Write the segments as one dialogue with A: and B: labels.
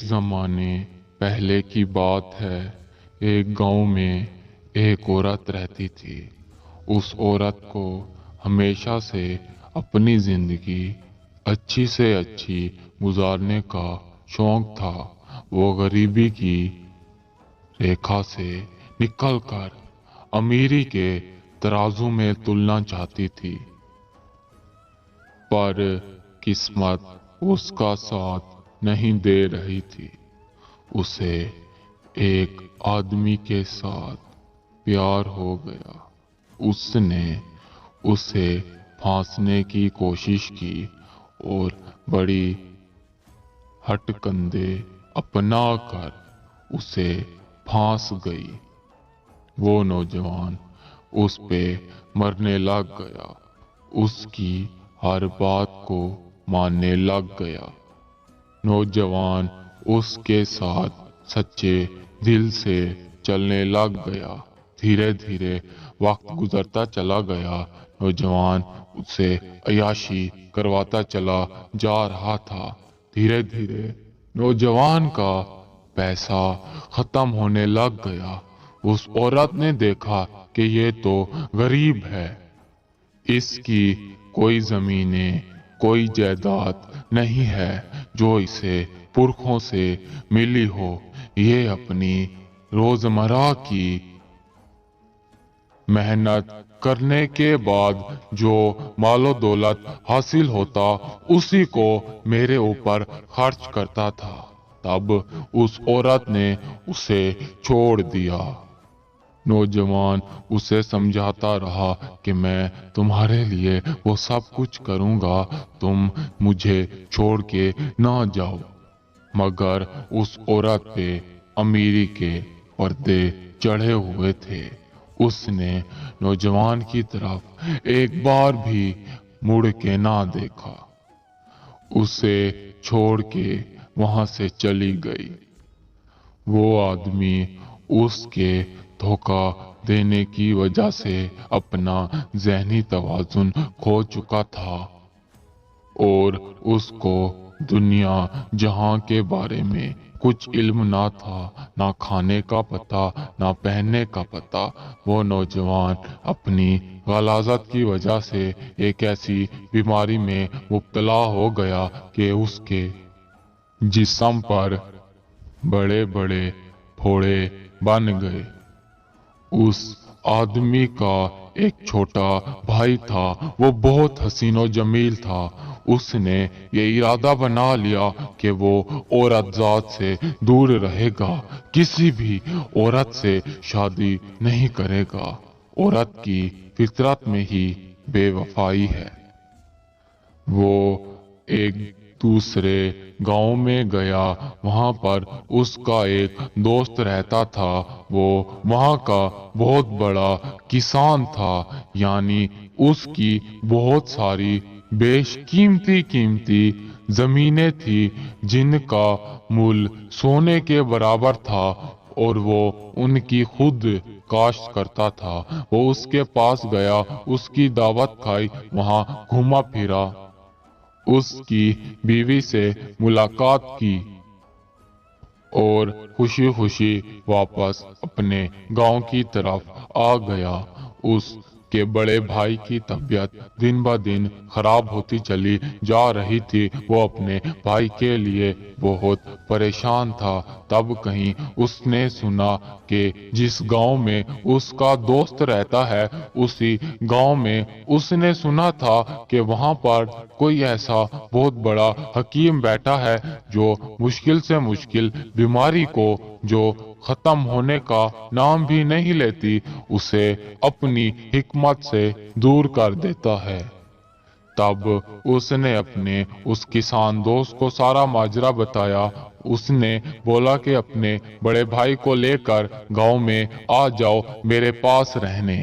A: ज़माने पहले की बात है। एक गांव में एक औरत रहती थी। उस औरत को हमेशा से अपनी जिंदगी अच्छी से अच्छी गुजारने का शौक था। वो गरीबी की रेखा से निकलकर अमीरी के तराजू में तुलना चाहती थी, पर किस्मत उसका साथ नहीं दे रही थी। उसे एक आदमी के साथ प्यार हो गया। उसने उसे फांसने की कोशिश की और बड़ी हथकंडे अपनाकर उसे फांस गई। वो नौजवान उस पे मरने लग गया, उसकी हर बात को मानने लग गया। नौजवान उसके साथ सच्चे दिल से चलने लग गया। धीरे धीरे वक्त गुजरता चला गया। नौजवान उससे अय्याशी करवाता चला जा रहा था। धीरे धीरे नौजवान का पैसा खत्म होने लग गया। उस औरत ने देखा कि ये तो गरीब है, इसकी कोई जमीनें, कोई जायदाद नहीं है जो इसे पुरखों से मिली हो। ये अपनी रोजमर्रा की मेहनत करने के बाद जो मालो दौलत हासिल होता उसी को मेरे ऊपर खर्च करता था। तब उस औरत ने उसे छोड़ दिया। नौजवान उसे समझाता रहा कि मैं तुम्हारे लिए वो सब कुछ करूंगा, तुम मुझे छोड़ के ना जाओ। मगर उस औरत पे अमीरी के पर्दे चढ़े हुए थे। उसने नौजवान की तरफ एक बार भी मुड़ के ना देखा। उसे छोड़ के वहां से चली गई। वो आदमी उसके धोखा देने की वजह से अपना ज़हनी तवाज़ुन खो चुका था और उसको दुनिया जहां के बारे में कुछ इल्म ना था, ना खाने का पता, ना पहनने का पता। वो नौजवान अपनी गलाजत की वजह से एक ऐसी बीमारी में मुब्तला हो गया कि उसके जिस्म पर बड़े बड़े फोड़े बन गए। उस आदमी का एक छोटा भाई था, वो बहुत हसीनो जमील था। उसने ये इरादा बना लिया कि वो औरत जात से दूर रहेगा, किसी भी औरत से शादी नहीं करेगा। औरत की फितरत में ही बेवफाई है। वो एक दूसरे गांव में गया। वहां पर उसका एक दोस्त रहता था। वो वहां का बहुत बड़ा किसान था, यानी उसकी बहुत सारी बेशकीमती कीमती जमीनें थी जिनका मूल्य सोने के बराबर था और वो उनकी खुद काश्त करता था। वो उसके पास गया, उसकी दावत खाई, वहां घूमा फिरा, उसकी बीवी से मुलाकात की और खुशी खुशी वापस अपने गांव की तरफ आ गया। उसके बड़े भाई की तबीयत दिन ब दिन खराब होती चली जा रही थी। वो अपने भाई के लिए बहुत परेशान था। तब कहीं उसने सुना कि जिस गांव में उसका दोस्त रहता है, उसी गांव में उसने सुना था कि वहां पर कोई ऐसा बहुत बड़ा हकीम बैठा है जो मुश्किल से मुश्किल बीमारी को, जो खत्म होने का नाम भी नहीं लेती, उसे अपनी हिकमत से दूर कर देता है। तब उसने अपने उस किसान दोस्त को सारा माजरा बताया। उसने बोला कि अपने बड़े भाई को लेकर गांव में आ जाओ मेरे पास रहने।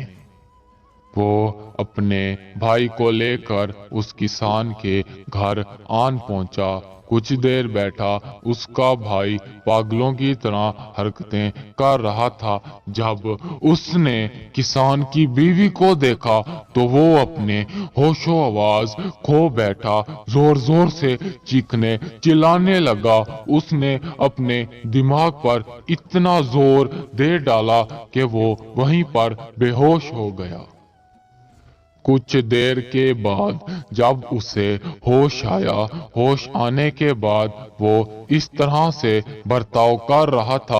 A: वो अपने भाई को लेकर उस किसान के घर आन पहुंचा। कुछ देर बैठा उसका भाई पागलों की तरह हरकतें कर रहा था। जब उसने किसान की बीवी को देखा तो वो अपने होशो आवाज खो बैठा, जोर जोर से चीखने चिल्लाने लगा। उसने अपने दिमाग पर इतना जोर दे डाला कि वो वहीं पर बेहोश हो गया। कुछ देर के बाद जब उसे होश आया, होश आने के बाद वो इस तरह से बर्ताव कर रहा था।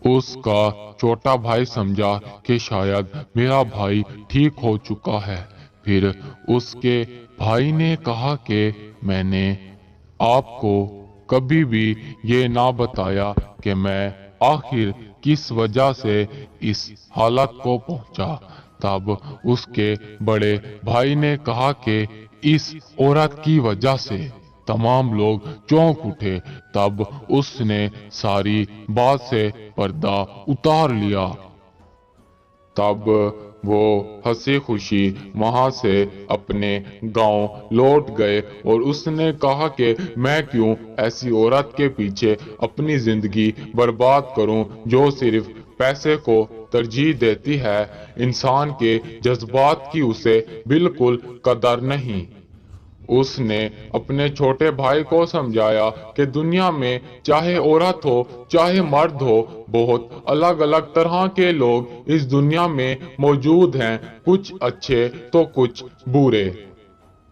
A: उसका छोटा भाई समझा कि शायद मेरा भाई ठीक हो चुका है। फिर उसके भाई ने कहा कि मैंने आपको कभी भी ये ना बताया कि मैं आखिर किस वजह से इस हालत को पहुंचा। तब उसके बड़े भाई ने कहा कि इस औरत की वजह से। तमाम लोग चौंक उठे। तब उसने सारी बात से पर्दा उतार लिया। तब वो हंसी खुशी वहां से अपने गांव लौट गए और उसने कहा कि मैं क्यों ऐसी औरत के पीछे अपनी जिंदगी बर्बाद करूं जो सिर्फ पैसे को तरजीह देती है। इंसान के जज्बात की उसे बिल्कुल कदर नहीं। उसने अपने छोटे भाई को समझाया कि दुनिया में चाहे औरत हो चाहे मर्द हो, बहुत अलग अलग तरह के लोग इस दुनिया में मौजूद हैं, कुछ अच्छे तो कुछ बुरे।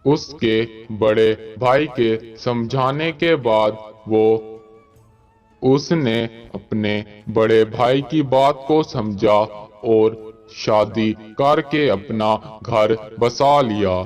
A: उसके बड़े भाई के समझाने के बाद उसने अपने बड़े भाई की बात को समझा और शादी करके अपना घर बसा लिया।